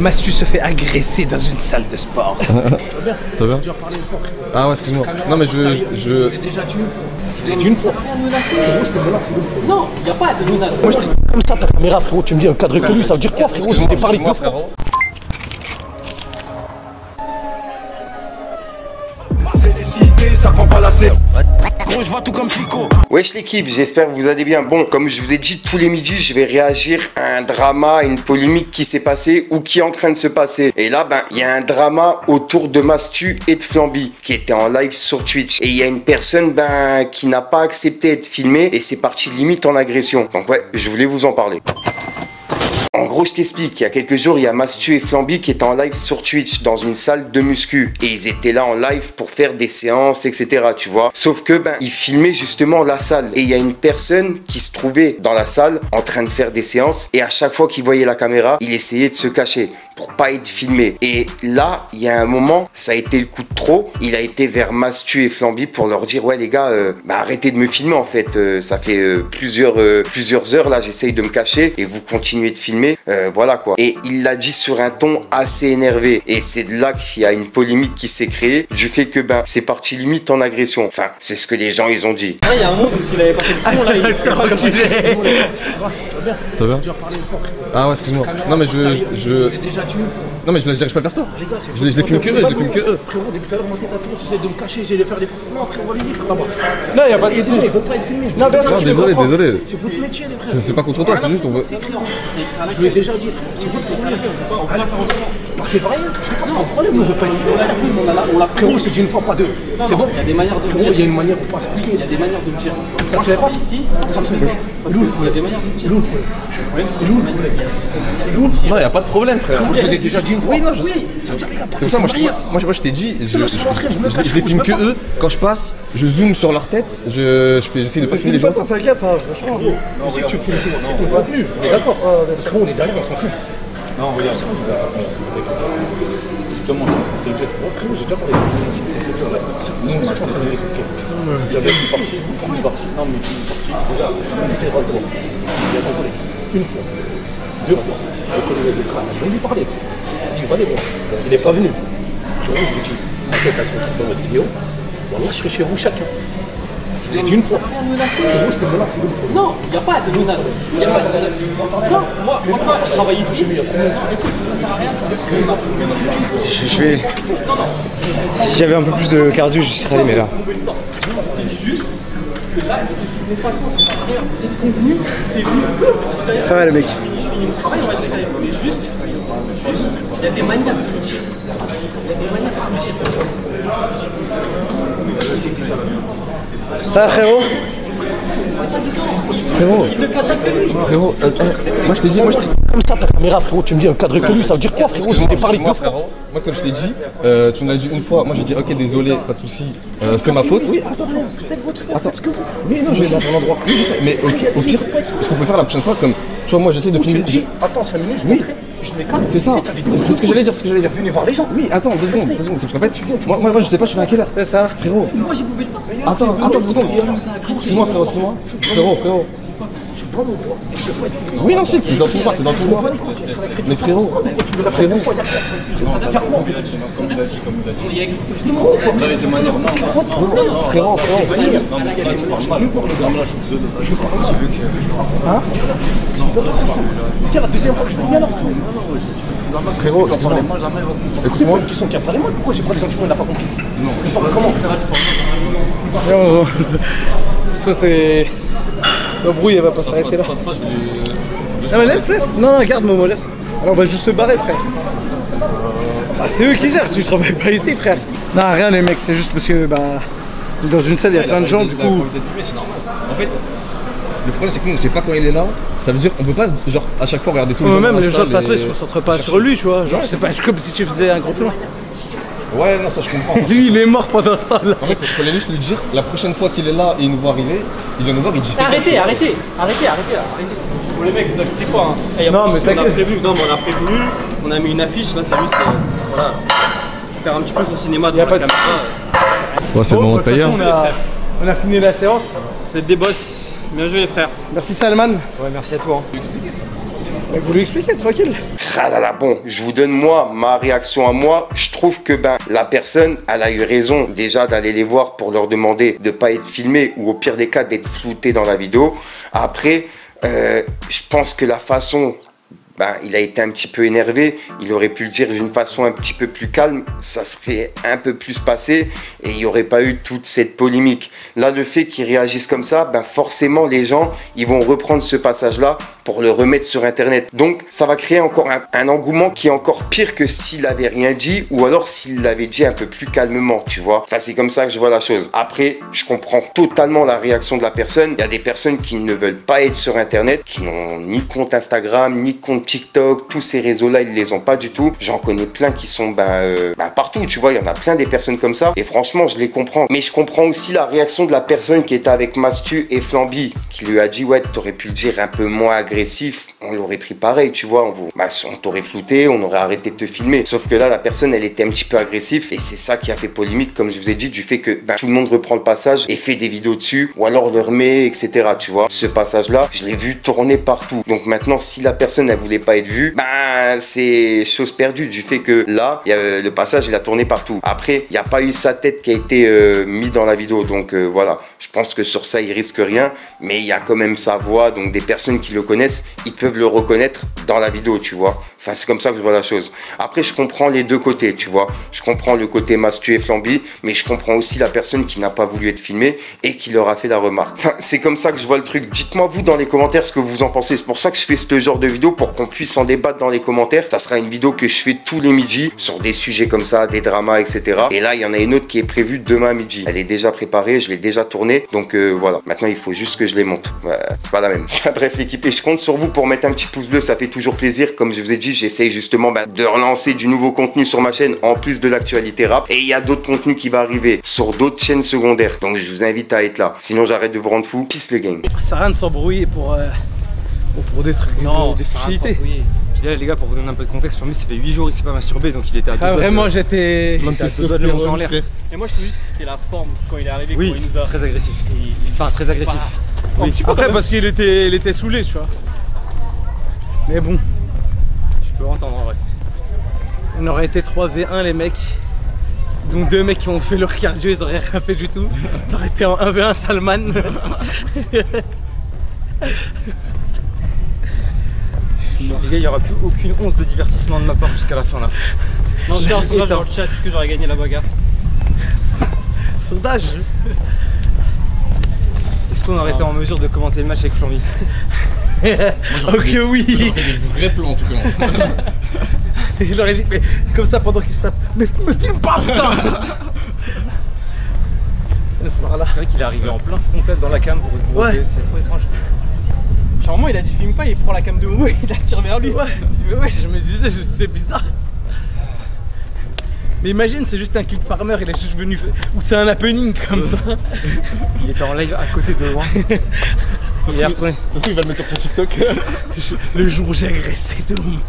Mastu se fait agresser dans une salle de sport. Ça va bien? Ça va bien? Ah ouais, excuse-moi. Non mais je... C'est déjà dit une fois. Je l'ai dit une fois. Non, il n'y a pas de menace. Moi je t'ai comme ça ta caméra frérot, tu me dis un cadre connu, ça veut dire quoi frérot? Je t'ai parlé deux fois. C'est décidé, ça prend pas la scène. Gros, je vois tout comme Fico. Wesh l'équipe, j'espère que vous allez bien. Bon, comme je vous ai dit tous les midis, je vais réagir à un drama, à une polémique qui s'est passée ou qui est en train de se passer. Et là, il y a un drama autour de Mastu et de Flamby qui était en live sur Twitch. Et il y a une personne qui n'a pas accepté d'être filmée et c'est parti limite en agression. Donc ouais, je voulais vous en parler. En gros, je t'explique. Il y a quelques jours, il y a Mastu et Flamby qui étaient en live sur Twitch dans une salle de muscu. Et ils étaient là en live pour faire des séances, etc. Tu vois. Sauf que, ils filmaient justement la salle. Et il y a une personne qui se trouvait dans la salle en train de faire des séances. Et à chaque fois qu'il voyait la caméra, il essayait de se cacher pour pas être filmé. Et là, il y a un moment, ça a été le coup de trop. Il a été vers Mastu et Flamby pour leur dire, ouais les gars, arrêtez de me filmer en fait. Ça fait plusieurs heures là, j'essaye de me cacher et vous continuez de filmer. Voilà quoi. Et il l'a dit sur un ton assez énervé. Et c'est de là qu'il y a une polémique qui s'est créée du fait que c'est parti limite en agression. Enfin, c'est ce que les gens ils ont dit. Il y a un moment où s'il avait pas fait le con là, il serait Ça va bien? Ah ouais, excuse-moi. Non mais C'est déjà dit une fois. Non mais je pas le faire toi. Les gars, Je les filme que eux, je les filme que eux. Frérot, depuis tout à l'heure, moi, t'es tatoué, j'essaie de me cacher, j'essaie de faire des... Non, frérot, allez-y, frérot. Non, y'a pas de soucis. Ils veulent pas être filmés. Non, bien sûr, Non, désolé. c'est votre métier, les frères. C'est pas contre toi, c'est juste on veut... Je vous l'ai déjà dit, frérot. C'est votre problème. Partez pas rien. C'est pas un problème, on veut pas être filmés. Frérot, je te dis une fois, pas deux. C'est bon? Il y a des manières de me Frérot, dire. il y a une manière pour pas Il y a des manières de me dire. Ça te fait pas Ici, Ça te fait pas parce qu'il y a des manières de me dire. Non, y a pas de problème frère. Je vous ai déjà dit une fois. Oui, non, je sais. C'est pour ça, moi je t'ai dit, je les filme que eux. Quand je passe, je zoome sur leur tête, j'essaie de pas filmer les gens. T'inquiète, franchement. Je sais que tu filmes c'est ton contenu. On est d'accord. Frérot, on est derrière, on s'en fout. Non, regarde. Justement, je te jette. Frérot, j'ai déjà parlé. C'est parti. Non, mais c'est parti. Déjà, on était droit. Il a compris. Une fois, deux fois, je vais lui parler. Il va les voir. Il n'est pas venu. Je lui dis, t'inquiète, dans votre vidéo, voilà, je serai chez vous chacun. Je l'ai dit une fois. Je peux me lancer une fois. Non, il n'y a pas de menace. Il n'y a pas de menace. Non, moi, toi, tu travailles ici. Non, écoute, ça sert à rien. Je vais... Si j'avais un peu plus de cardio, je serais allé, mais là... Juste que là, tu ne pas toi, c'est pas rien. T'es venu. Ça va, le mec. Je finis mon travail, on va dire, mais juste, il y a des manières de me dire. Il y a des manières de me dire. Ça va, frérot? Frérot, moi je t'ai dit, Comme ça, ta caméra, frérot, tu me dis un cadre connu, ça veut dire quoi, frérot? Je t'ai parlé deux fois. frérot. Moi comme je t'ai dit, tu me l'as dit une fois, moi j'ai dit ok désolé, pas de soucis, c'est ma faute. Oui, attends, c'est peut-être votre faute, faites ce que vous... Oui, non, je vais dans un endroit Oui, je sais, mais au pire, ce qu'on peut faire la prochaine fois, comme tu vois, moi j'essaie de tu me filmer. dis, attends, 5 minutes, je me calme. C'est ça, c'est ce que j'allais dire, Venez voir les gens. Oui, attends, deux secondes, c'est parce qu'en fait, moi je sais pas, tu fais à quelle heure? C'est ça. Frérot. Moi, j'ai bouffé le temps. Attends, 2 secondes. Excuse-moi frérot, excuse-moi. Frérot. Oui, non, si, t'es dans tout droit, Mais frérot. Frérot. Hein? Tiens, la deuxième fois que je viens là. Frérot, écoute-moi. Une question qui a pas les mots. Pourquoi j'ai pas les gens qui n'a pas compris? Non. Comment? Ça, c'est... Le bruit, elle va pas s'arrêter là. Non, mais laisse. Non, garde, Momo, laisse. Alors, on va juste se barrer, frère. Ah, c'est eux qui gèrent, tu travailles pas ici, frère. Non, rien, les mecs, c'est juste parce que, dans une salle, il y a plein de gens, du coup... C'est normal. En fait, le problème, c'est que nous, on sait pas quand il est là. Ça veut dire qu'on peut pas, genre, à chaque fois regarder tous les gens. Même dans la les gens, de toute salle façon, ils se concentrent pas sur lui, tu vois. Genre, c'est pas comme si tu faisais un gros plan. Ouais, non, ça je comprends. Lui, il est mort pendant ce temps-là. En fait, faut juste lui dire, la prochaine fois qu'il est là et il nous voit arriver, il vient nous voir, il dit... Arrêtez. Bon, les mecs, vous inquiétez pas. Hein. Non, mais on a prévenu. Non, mais on a prévenu. On a mis une affiche. Là, c'est juste. Voilà. Faire un petit peu son cinéma devant la caméra. Ouais, c'est le moment de payer. On a fini la séance. Vous êtes des boss. Bien joué, les frères. Merci, Salman. Ouais, merci à toi. Mais vous lui expliquez, tranquille. Ah là là, bon, je vous donne moi, ma réaction à moi. Je trouve que ben, la personne, elle a eu raison déjà d'aller les voir pour leur demander de ne pas être filmé ou au pire des cas d'être flouté dans la vidéo. Après, je pense que la façon... Ben, il a été un petit peu énervé, il aurait pu le dire d'une façon un petit peu plus calme, ça serait un peu plus passé et il n'y aurait pas eu toute cette polémique. Là, le fait qu'il réagisse comme ça, ben forcément les gens, ils vont reprendre ce passage-là pour le remettre sur internet. Donc ça va créer encore un engouement qui est encore pire que s'il avait rien dit ou alors s'il l'avait dit un peu plus calmement, tu vois. Enfin, c'est comme ça que je vois la chose. Après, je comprends totalement la réaction de la personne. Il y a des personnes qui ne veulent pas être sur internet, qui n'ont ni compte Instagram, ni compte TikTok, tous ces réseaux-là, ils les ont pas du tout. J'en connais plein qui sont partout, tu vois, il y en a plein des personnes comme ça. Et franchement, je les comprends. Mais je comprends aussi la réaction de la personne qui était avec Mastu et Flamby, qui lui a dit, ouais, t'aurais pu le dire un peu moins agressif, on l'aurait pris pareil, tu vois, on t'aurait flouté, on aurait arrêté de te filmer. Sauf que là, la personne, elle était un petit peu agressive et c'est ça qui a fait polémique, comme je vous ai dit, du fait que tout le monde reprend le passage et fait des vidéos dessus, ou alors le remet, etc. Tu vois, ce passage-là, je l'ai vu tourner partout. Donc maintenant, si la personne, elle voulait pas être vue, c'est chose perdue du fait que là, le passage, il a tourné partout. Après, il n'y a pas eu sa tête qui a été mise dans la vidéo, donc voilà. Je pense que sur ça, il risque rien, mais il y a quand même sa voix, donc des personnes qui le connaissent, ils peuvent le reconnaître dans la vidéo, tu vois. Enfin, c'est comme ça que je vois la chose. Après, je comprends les deux côtés, tu vois. Je comprends le côté Mastu et Flamby, mais je comprends aussi la personne qui n'a pas voulu être filmée et qui leur a fait la remarque. Enfin, c'est comme ça que je vois le truc. Dites-moi, vous, dans les commentaires, ce que vous en pensez. C'est pour ça que je fais ce genre de vidéo, pour qu'on puisse en débattre dans les commentaires. Ça sera une vidéo que je fais tous les midis sur des sujets comme ça, des dramas, etc. Et là, il y en a une autre qui est prévue demain midi. Elle est déjà préparée, je l'ai déjà tournée. Donc voilà, maintenant, il faut juste que je les monte. C'est pas la même. Bref, l'équipe, et je compte sur vous pour mettre un petit pouce bleu, ça fait toujours plaisir. Comme je vous ai dit, j'essaye justement de relancer du nouveau contenu sur ma chaîne en plus de l'actualité rap. Et il y a d'autres contenus qui vont arriver sur d'autres chaînes secondaires. Donc je vous invite à être là. Sinon j'arrête de vous rendre fou. Peace le gang. Ça sert à rien de s'embrouiller pour des trucs. Non, des ça sert à rien de futilités. s'embrouiller. Puis là les gars, pour vous donner un peu de contexte, Flamby ça fait 8 jours il s'est pas masturbé, donc il était à deux doigts Vraiment, de... j'étais. il était à deux doigts de le monter en l'air. Et moi je trouve juste que c'était la forme quand il est arrivé, Oui, quand il nous a... très agressif. Enfin très agressif. Oui. Un petit peu Après, quand même. parce qu'il était saoulé, tu vois. Mais bon, Je peux entendre en vrai. on aurait été 3v1, les mecs. Donc 2 mecs qui ont fait leur cardio, ils auraient rien fait du tout. On aurait été en 1v1 Salman. Les gars, il n'y aura plus aucune once de divertissement de ma part jusqu'à la fin là. Non, c'est un sondage Éteint. dans le chat, est-ce que j'aurais gagné la bagarre? Sondage. Est-ce qu'on aurait été en mesure de commenter le match avec Flamby? Ok, oui. J'en fais des vrais plans en tout cas. Il aurait dit, mais comme ça pendant qu'il se tape. Mais me filme pas, putain. Laisse par là. C'est vrai qu'il est arrivé en plein frontal dans la cam pour une grosse. Ouais. C'est trop étrange. Genre moi il a dit filme pas, il prend la cam de Momo et il la tire vers lui. Ouais, mais ouais, je me disais, c'est bizarre. Mais imagine, c'est juste un click farmer, il est juste venu. Ou c'est un happening comme ça. Il était en live à côté de loin. Ça se trouve, il va le mettre sur son TikTok. Le jour où j'ai agressé tout le monde.